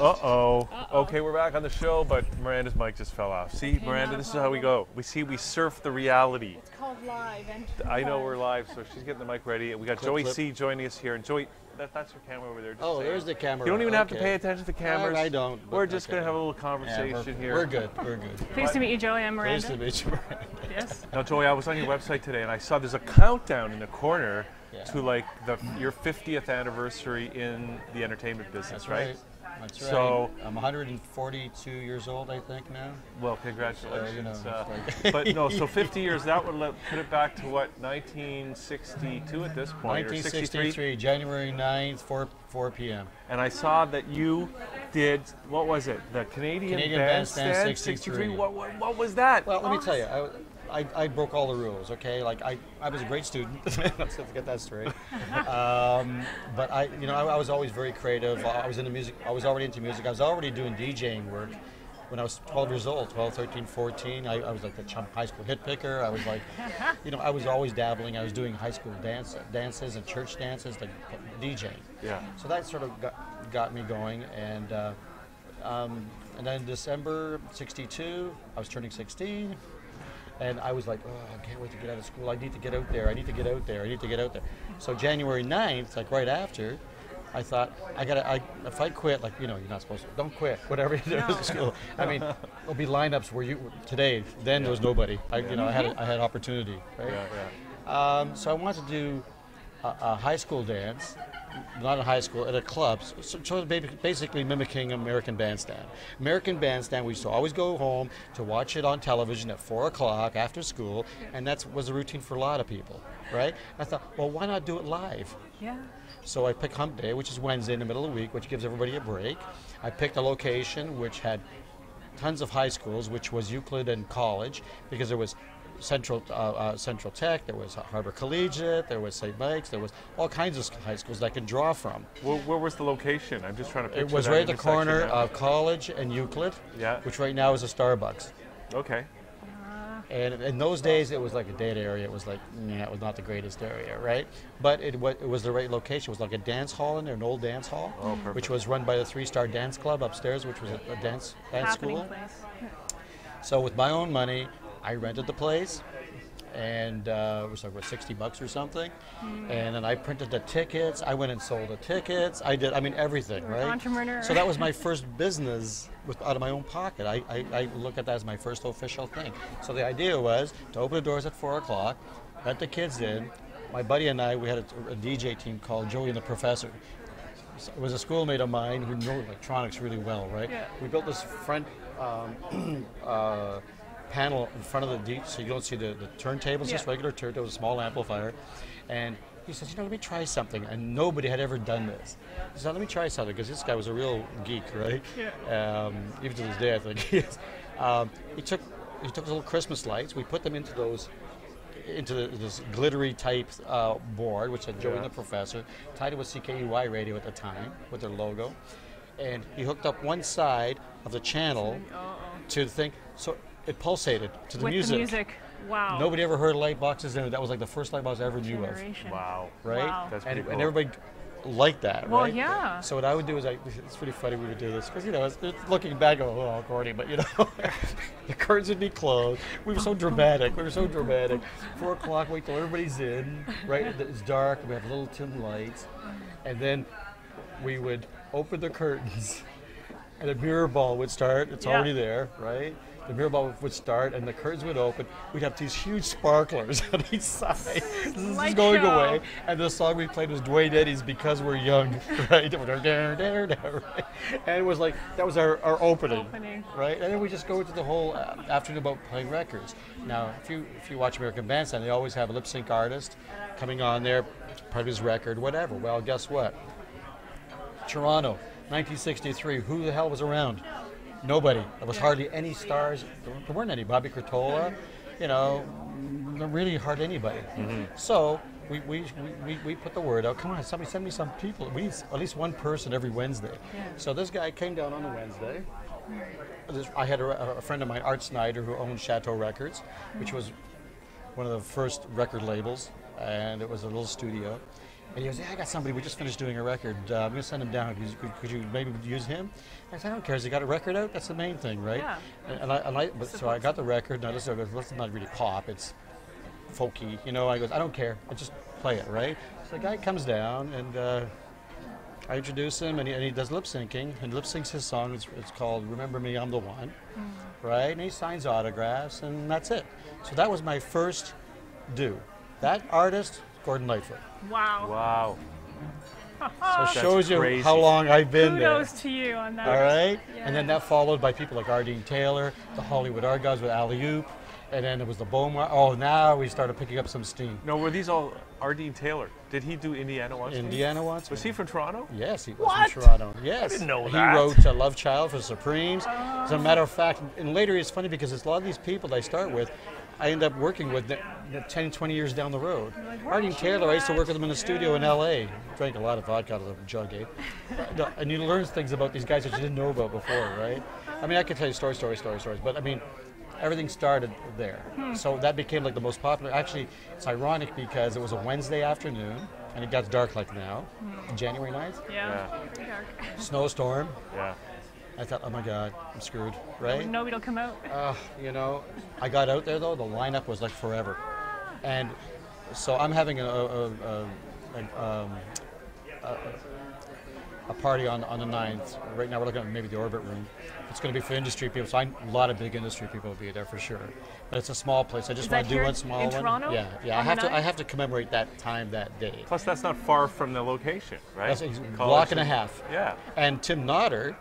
Uh-oh. Okay, we're back on the show, but Miranda's mic just fell off. See, Miranda, this is how we go. We surf the reality. It's called live. And I know we're live, so she's getting the mic ready. And we got Joey C joining us here. And Joey, that's your camera over there. Just oh, there's the camera. You don't even have to pay attention to the cameras. I don't. We're just going to have a little conversation here. We're good. We're good. Pleased to meet you, Joey. I'm Miranda. Pleased to meet you, Miranda. Yes. Now, Joey, I was on your website today, and I saw there's a countdown in the corner to like your 50th anniversary in the entertainment business, That's right? That's right. So I'm 142 years old, I think, now. Well, congratulations. Like but no, so 50 years, that would put it back to what, 1962 at this point, 1963, January 9th, 4 p.m. And I saw that you did, what was it, the Canadian Bandstand 63. What was that? Well, let me tell you, I broke all the rules, okay? Like, I was a great student, let's get that straight. But I was always very creative. I was into music, I was already into music. I was already doing DJing work when I was 12 years old, 12, 13, 14. I was like the chump high school hit picker. I was like, I was always dabbling. I was doing high school dances and church dances, like DJing. Yeah. So that sort of got me going. And then December '62, I was turning 16. And I was like, oh, I can't wait to get out of school. I need to get out there. I need to get out there. I need to get out there. So January 9th, like right after, I thought, if I quit, like, you're not supposed to, don't quit, whatever you do at school. I mean, there'll be lineups where then there was nobody. I had opportunity, right? Yeah. So I wanted to do a high school dance, not a high school, at a club, so basically mimicking American Bandstand. American Bandstand, we used to always go home to watch it on television at 4 o'clock after school, and that was a routine for a lot of people, right? I thought, well, why not do it live? Yeah. So I picked Hump Day, which is Wednesday in the middle of the week, which gives everybody a break. I picked a location which had tons of high schools, which was Euclid and College, because there was Central Tech, there was Harbor Collegiate, there was St. Mike's, there was all kinds of high schools that I could draw from. Where was the location? I'm just trying to picture It was that right at the corner now. of College and Euclid, which right now is a Starbucks. Okay. And in those days, it was like a dead area. It was like, it was not the greatest area, right? But it was the right location. It was like a dance hall in there, an old dance hall, which was run by the 3-Star Dance Club upstairs, which was a dance school. Place. So with my own money, I rented the place, and it was like, what, $60 or something? And then I printed the tickets. I went and sold the tickets. I mean, everything, right? Entrepreneur. So that was my first business out of my own pocket. I look at that as my first official thing. So the idea was to open the doors at 4 o'clock, let the kids in. My buddy and I, we had a DJ team called Joey and the Professor. It was a schoolmate of mine who knew electronics really well, right? Yeah. We built this front panel in front of the so you don't see the turntables, just regular turntables, a small amplifier. And he says, let me try something. And nobody had ever done this. He said, let me try something, because this guy was a real geek, right? Yeah. Even to this day, I think he is. He took little Christmas lights. We put them into this glittery type board, which had Joey and the Professor, tied it with CKUY radio at the time with their logo. And he hooked up one side of the channel to the thing. So it pulsated to the music. With the music, wow. Nobody ever heard light boxes in it. That was like the first light box I ever knew of. Wow. Right? Wow. That's pretty cool. And everybody liked that, well, right? yeah. So what I would do is, it's pretty funny we would do this, because, it's looking back, oh, corny, but, the curtains would be closed. We were so dramatic. 4 o'clock, wait till everybody's in, right? It's dark, we have little dim lights, and then we would open the curtains, and a mirror ball would start. It's already there, right? The mirror ball would start, and the curtains would open. We'd have these huge sparklers on each side. This is going away. And the song we played was Dwayne Eddy's "Because We're Young," right? And it was like, that was our opening, right? And then we just go into the whole afternoon about playing records. Now, if you watch American Bandstand, they always have a lip sync artist coming on there, part of his record, whatever. Well, guess what? Toronto, 1963. Who the hell was around? Nobody. There was hardly any stars. There weren't any. Bobby Curtola, really hardly anybody. So we put the word out. Come on, somebody send me some people. We need at least one person every Wednesday. So this guy came down on a Wednesday. I had a friend of mine, Art Snyder, who owned Chateau Records, which was one of the first record labels, and it was a little studio. And he goes, yeah, I got somebody. We just finished doing a record. I'm going to send him down. Could you maybe use him? I said, I don't care. Has he got a record out? That's the main thing, right? Yeah. So I got the record. Now this is not really pop. It's folky. You know, I goes, I don't care. I just play it, right? So the guy comes down, and I introduce him, and he does lip syncing, and lip syncs his song. It's called "Remember Me, I'm the One," right? And he signs autographs, and that's it. So that was my first do. That artist, Gordon Lightfoot. Wow. Wow. So it shows you crazy. how long I've been there. Kudos to you on that. All right? Yeah. And then that followed by people like Ardeen Taylor, the Hollywood Argives with Alley Oop, and then it was the Beaumont. Oh, now we started picking up some steam. No, were these all Ardeen Taylor? Did he do Indiana Once? Indiana Once. Was he from Toronto? Yes, he was What? from Toronto. Yes. I didn't know he that. wrote Love Child for Supremes. As a matter of fact, and later it's funny because it's a lot of these people that I start with, I end up working with 10, 20 years down the road. Ardeen Taylor, I used to work with him in the studio in LA. Drank a lot of vodka out of the jug, eh? And you learn things about these guys that you didn't know about before, right? I mean, I could tell you stories, but I mean, everything started there. So that became like the most popular. Actually, it's ironic because it was a Wednesday afternoon, and it got dark like now, January 9th. Yeah. Pretty dark. Snowstorm. Yeah. I thought, oh my God, I'm screwed, right? Nobody will come out. You know, I got out there though, the lineup was like forever. And so I'm having a party on the 9th. Right now we're looking at maybe the Orbit Room. It's going to be for industry people, so a lot of big industry people will be there for sure. But it's a small place. I just want to do one small in one. Toronto? Yeah. I have to commemorate that time that day. Plus, that's not far from the location, right? That's a College block and a half. Yeah. And Tim Nodder,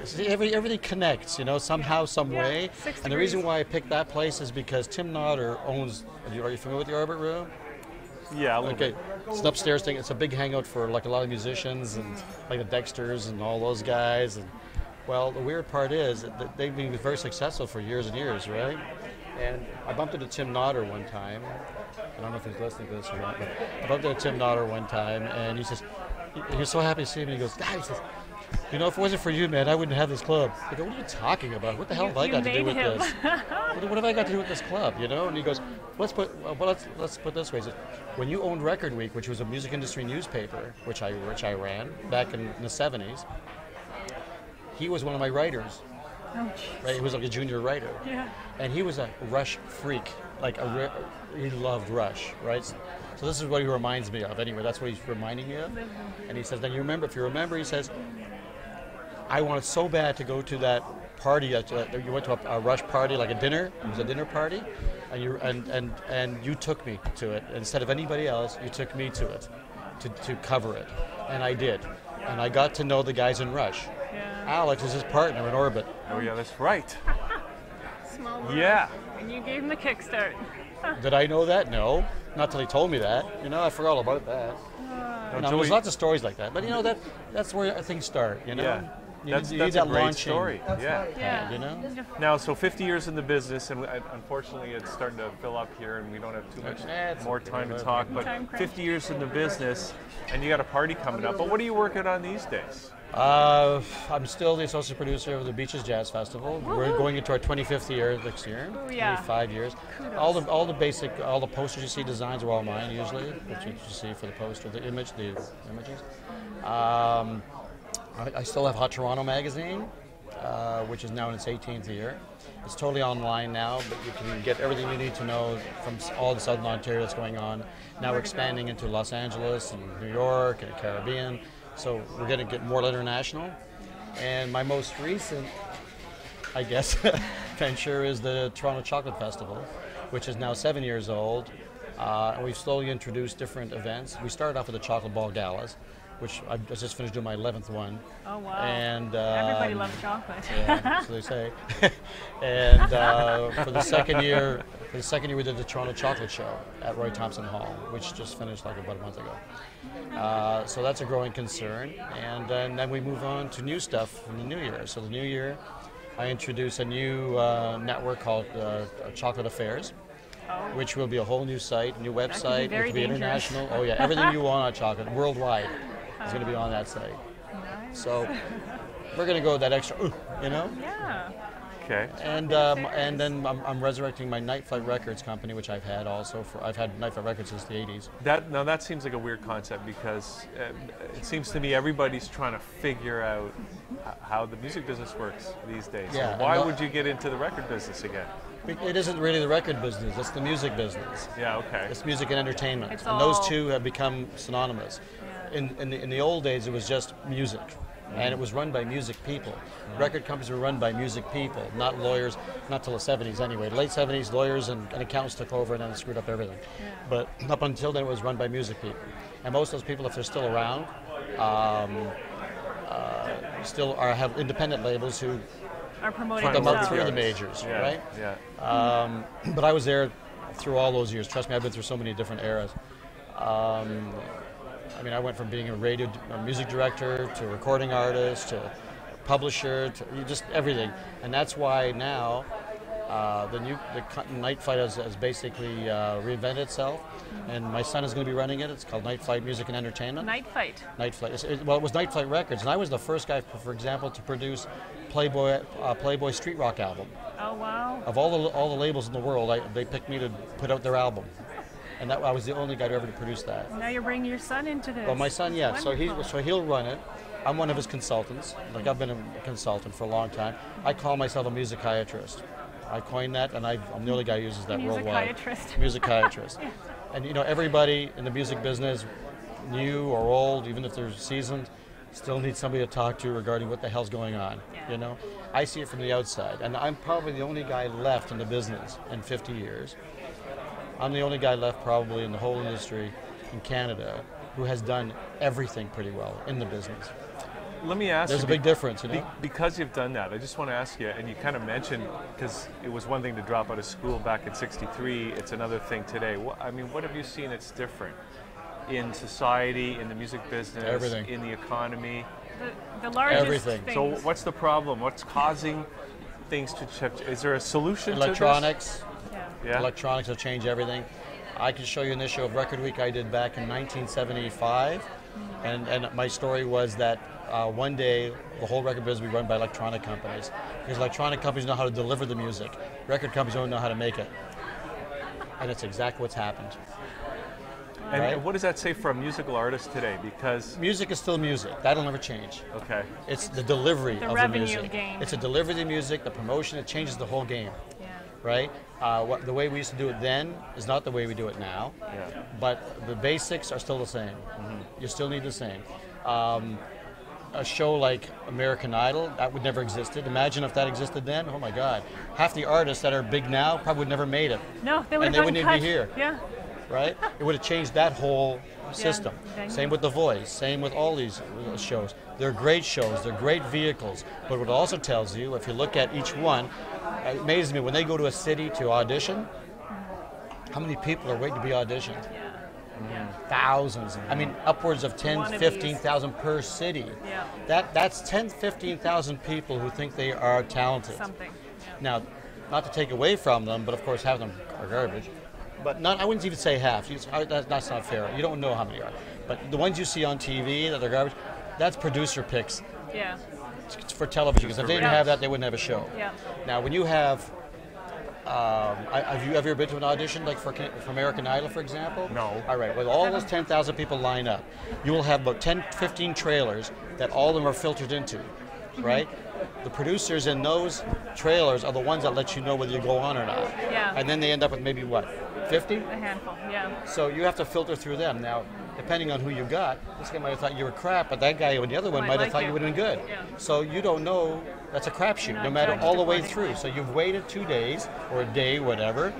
see, everything connects, you know, somehow, some Yeah, way. 6 And the reason degrees. why I picked that place is because Tim Nodder owns. Are you familiar with the Orbit Room? Yeah, a little Okay, bit. it's an upstairs thing. It's a big hangout for like a lot of musicians and like the Dexters and all those guys. And well, the weird part is that they've been very successful for years and years, right? And I bumped into Tim Nodder one time. I don't know if he's listening to this or not, but I bumped into Tim Nodder one time, and he says, he was so happy to see me. He goes, "Guys, he says, you know, if it wasn't for you, man, I wouldn't have this club." I go, "What are you talking about? What the hell have I You got to do made with him. this? What have I got to do with this club?" You know? And he goes, let's put this way. He says, when you owned Record Week, which was a music industry newspaper, which I ran back in the 70s, he was one of my writers. Oh, jeez. Right? He was like a junior writer. Yeah. And he was a Rush freak. Like he loved Rush, right? So this is what he reminds me of. Anyway, that's what he's reminding me of. And he says, then if you remember, he says, I wanted so bad to go to that party. You went to a Rush party, like a dinner. It was a dinner party, and you took me to it instead of anybody else. You took me to it, to cover it, and I did, and I got to know the guys in Rush. Yeah. Alex is his partner in Orbit. Oh, yeah, that's right. Small world. Yeah. And you gave him the kickstart. Did I know that? No, not till he told me that. You know, I forgot all about that. You know, Joey- there's lots of stories like that, but you know that's where things start. You know, Yeah. you That's need a that great launching story. Yeah. Yeah. You know. Now, so 50 years in the business, and unfortunately it's starting to fill up here, and we don't have too much It's more okay, time to whatever. talk, but Time crunch. 50 years in the business, and you got a party coming up, but what are you working on these days? I'm still the associate producer of the Beaches Jazz Festival. We're going into our 25th year next year. Ooh, yeah. 25 years. Kudos. All the posters you see, designs are all mine usually. What you see for the poster, the images. I still have Hot Toronto magazine, which is now in its 18th year. It's totally online now, but you can get everything you need to know from all the Southern Ontario that's going on. Now we're expanding into Los Angeles and New York and the Caribbean. So we're going to get more international. And my most recent, I guess, venture is the Toronto Chocolate Festival, which is now 7 years old. And we've slowly introduced different events. We started off with the Chocolate Ball Galas, which I just finished doing my 11th one. Oh, wow. And Everybody loves chocolate. yeah, so they say. And for the second year, we did the Toronto Chocolate Show at Roy Thompson Hall, which just finished like about a month ago. So that's a growing concern. And then we move on to new stuff in the new year. So the new year, I introduce a new network called Chocolate Affairs, which will be a whole new site, new website, very which will be dangerous. international. Oh yeah, everything you want on chocolate, worldwide, is going to be on that site. Nice. So we're going to go that extra, you know? Yeah. Okay. And then I'm resurrecting my Night Flight Records company, which I've had also. I've had Night Flight Records since the 80s. Now that seems like a weird concept because it seems to me everybody's trying to figure out how the music business works these days. Yeah, So why would you get into the record business again? It isn't really the record business, it's the music business. Yeah, okay. It's music and entertainment. It's And those all- two have become synonymous. Yeah. In the old days, it was just music. And it was run by music people. Record companies were run by music people, not lawyers, not till the 70s anyway. Late 70s, lawyers and accountants took over and then screwed up everything. Yeah. But up until then, it was run by music people. And most of those people, if they're still around, have independent labels who Are promoting put them up themselves. through the majors, Yeah, right? yeah. But I was there through all those years. Trust me, I've been through so many different eras. I mean, I went from being a music director to a recording artist to a publisher to just everything. And that's why now the Night Flight has basically reinvented itself. And my son is going to be running it. It's called Night Flight Music and Entertainment. Night Fight. Night Flight. Well, it was Night Flight Records, and I was the first guy, for example, to produce Playboy Street Rock album. Oh wow. Of all the labels in the world, they picked me to put out their album, and I was the only guy to ever produce that. Now you're bringing your son into this. Well, my son, yeah, Wonderful. so he'll run it. I'm one of his consultants. Like I've been a consultant for a long time. I call myself a musichiatrist. I coined that, and I'm the only guy who uses that worldwide. Musichiatrist. Musichiatrist. And you know, everybody in the music business, new or old, even if they're seasoned, still needs somebody to talk to regarding what the hell's going on. Yeah. You know, I see it from the outside, and I'm probably the only guy left in the business in 50 years. I'm the only guy left probably in the whole industry in Canada who has done everything pretty well in the business. Let me ask There's you, a big difference, you know. because you've done that, I just want to ask you, and you kind of mentioned, because it was one thing to drop out of school back in '63, it's another thing today. I mean, what have you seen that's different in society, in the music business, Everything. in the economy? The largest Everything. things. So what's the problem? What's causing things to change? Is there a solution Electronics. Yeah. to this? Yeah. Electronics have changed everything. I can show you an issue of Record Week I did back in 1975, and my story was that one day the whole record business will be run by electronic companies, because electronic companies know how to deliver the music. Record companies don't know how to make it, and it's exactly what's happened. And Right. what does that say for a musical artist today? Because, Music is still music. That'll never change. okay, It's the delivery the of the revenue music. game. It's a delivery of the music, the promotion. It changes the whole game, Yeah. right? The way we used to do it then is not the way we do it now. yeah. But the basics are still the same. You still need the same. A show like American Idol, that would never existed. Imagine if that existed then. Oh my God. Half the artists that are big now probably would never made it, No, they would And have they gotten wouldn't even cut. be here. Yeah. right? It would have changed that whole system. Thank Same you. with The Voice, same with all these shows. They're great shows, they're great vehicles. But what it also tells you, if you look at each one, it amazes me when they go to a city to audition, how many people are waiting to be auditioned? Thousands. I mean, upwards of 10, Wannabes. 15,000 per city. Yeah. That's 10, 15,000 people who think they are talented. Something. Now, not to take away from them, but of course half of them are garbage. But I wouldn't even say half. That's not fair. You don't know how many are. But the ones you see on TV that are garbage, that's producer picks. Yeah. It's for television, because if they didn't Yeah. have that, they wouldn't have a show. Yeah. Now, when you have, have you ever been to an audition, like for American Idol, for example? No. All right, well, all those 10,000 people line up. You will have about 10, 15 trailers that all of them are filtered into, right? The producers in those trailers are the ones that let you know whether you go on or not. Yeah. And then they end up with maybe, what, 50? A handful. Yeah. So you have to filter through them. Now, depending on who you got, this guy might have thought you were crap, but that guy on the other one Might might have like thought you. you would have been good. Yeah. So you don't know. That's a crapshoot, Not no matter judged all the way accordingly. through. So you've waited 2 days or a day, whatever.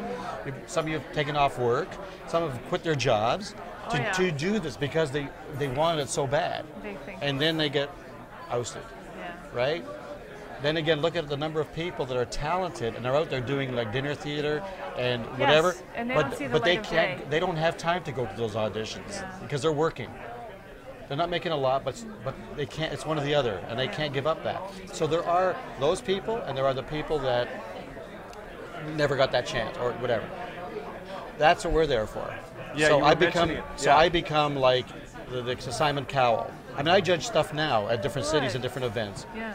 Some of you have taken off work. Some have quit their jobs Oh, yeah. to do this because they wanted it so bad. They think. And then they get ousted, Yeah. right? Then again, look at the number of people that are talented and are out there doing like dinner theater and whatever. and they but don't see the but they light of can't. day. They don't have time to go to those auditions Yeah. because they're working. They're not making a lot, but they can't. It's one or the other, and they can't give up that. So there are those people, and there are the people that never got that chance or whatever. That's what we're there for. Yeah, so you were I become mentioning it. so Yeah. I become like the Simon Cowell. I mean, I judge stuff now at different cities Good. and different events. Yeah.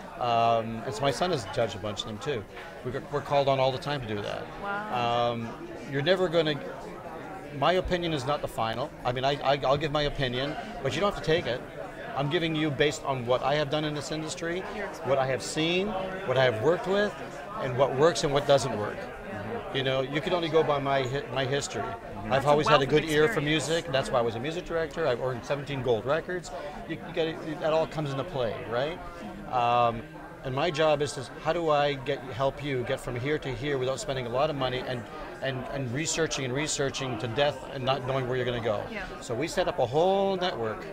And so my son has judged a bunch of them too. We're called on all the time to do that. Wow. You're never going to. My opinion is not the final. I mean, I'll give my opinion, but you don't have to take it. I'm giving you based on what I have done in this industry, what I have seen, what I have worked with, and what works and what doesn't work. You know, you can only go by my history. I've always had a good ear for music. That's why I was a music director. I've earned 17 gold records. You get it, that all comes into play, right? And my job is to how do I help you get from here to here without spending a lot of money and researching to death and not knowing where you're going to go. Yeah. So we set up a whole network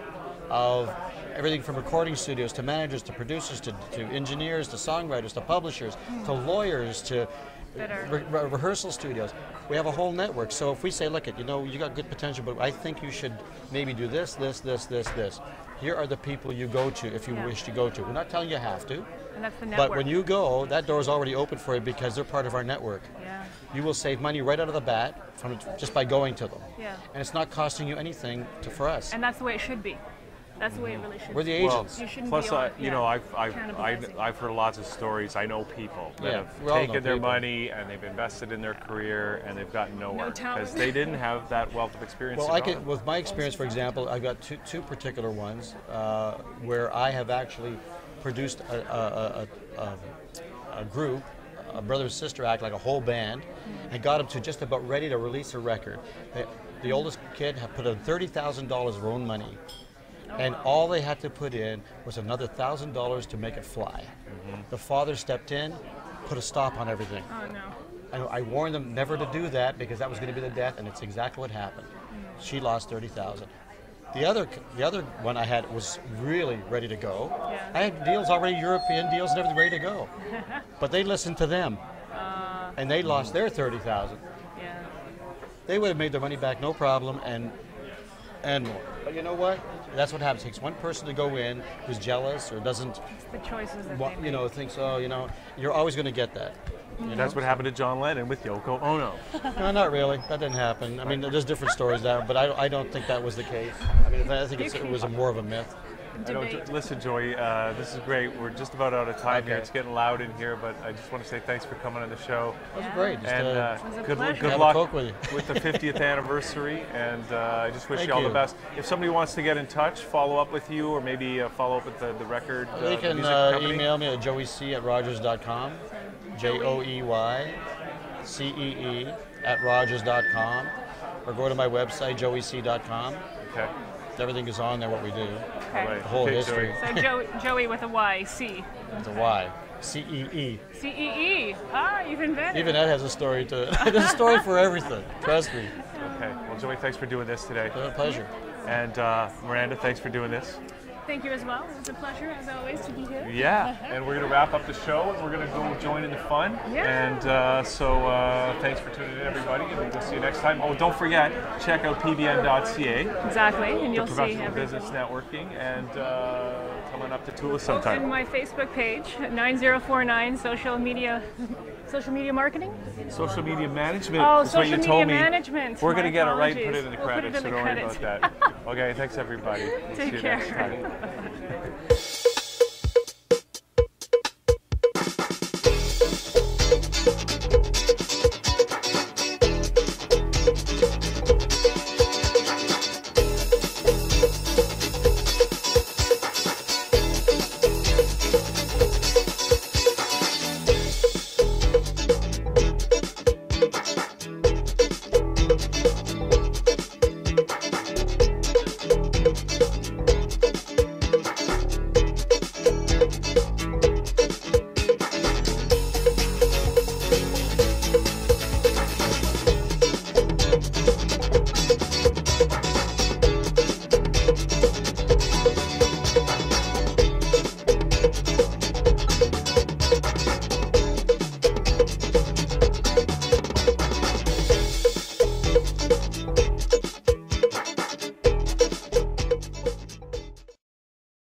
of everything from recording studios to managers to producers to engineers to songwriters to publishers to lawyers to rehearsal studios. We have a whole network. So if we say, look, you got good potential, but I think you should maybe do this. Here are the people you go to if you wish to go to. We're not telling you have to. And that's the network. But when you go, that door is already open for you because they're part of our network. Yeah. You will save money right out of the bat just by going to them. Yeah. And it's not costing you anything for us. And that's the way it should be. That's the way it really should We're be. the agents. You shouldn't Plus, be on, I've heard lots of stories. I know people that have we all know taken their people. money and they've invested in their career and they've gotten nowhere talent. because they didn't have that wealth of experience. Well, to draw on. with my experience, for example, I've got two particular ones where I have actually produced a group, a brother-sister act, like a whole band, and got them to just about ready to release a record. The oldest kid had put in $30,000 of her own money, and all they had to put in was another $1,000 to make it fly. The father stepped in, put a stop on everything. Oh, no. And I warned them never to do that because that was going to be the death, and it's exactly what happened. She lost $30,000. The other one I had was really ready to go. Yeah. I had deals already, European deals and everything ready to go. But they listened to them, and they lost their $30,000. Yeah. They would have made their money back, no problem, and more. But you know what? That's what happens. It takes one person to go in who's jealous or doesn't, It's the choices that they make. thinks, you're always going to get that. That's what happened to John Lennon with Yoko Ono. No, not really. That didn't happen. I mean, there's different stories there, but I don't think that was the case. I mean, I think it was more of a myth. Listen, Joey, this is great. We're just about out of time here. Okay. It's getting loud in here, but I just want to say thanks for coming on the show. That was great. Just, And was a good pleasure. have a luck Coke with you. with the 50th anniversary, and I just wish Thank you all the you. best. If somebody wants to get in touch, follow up with you, or maybe follow up with the record They the can music company. email me at joeyc@rogers.com, joeycee@rogers.com, or go to my website, joeyc.com. Okay. Everything is on there, what we do. Okay. Right. The whole Okay, history. Joey. So Joey with a Y, C. It's a Y. CEE. C-E-E. Ah, you've invented Even it. that has a story to it. There's a story for everything. Trust me. Okay. Well, Joey, thanks for doing this today. It's a pleasure. And Miranda, thanks for doing this. Thank you as well. It was a pleasure, as always, to be here. Yeah, and we're going to wrap up the show, and we're going to go join in the fun. Yeah. And thanks for tuning in, everybody, and we'll see you next time. Oh, don't forget, check out pbn.ca, Exactly, and the you'll see Professional everything. Business Networking, and come on up to Tula And sometime. my Facebook page, 9049 social media marketing. Social media management Oh, is what you social told media me. management. We're going to My get it right and put apologies. it in the We'll put it credits, in so the don't worry credits. about that. Okay, thanks, everybody. We'll see Take you care. next time.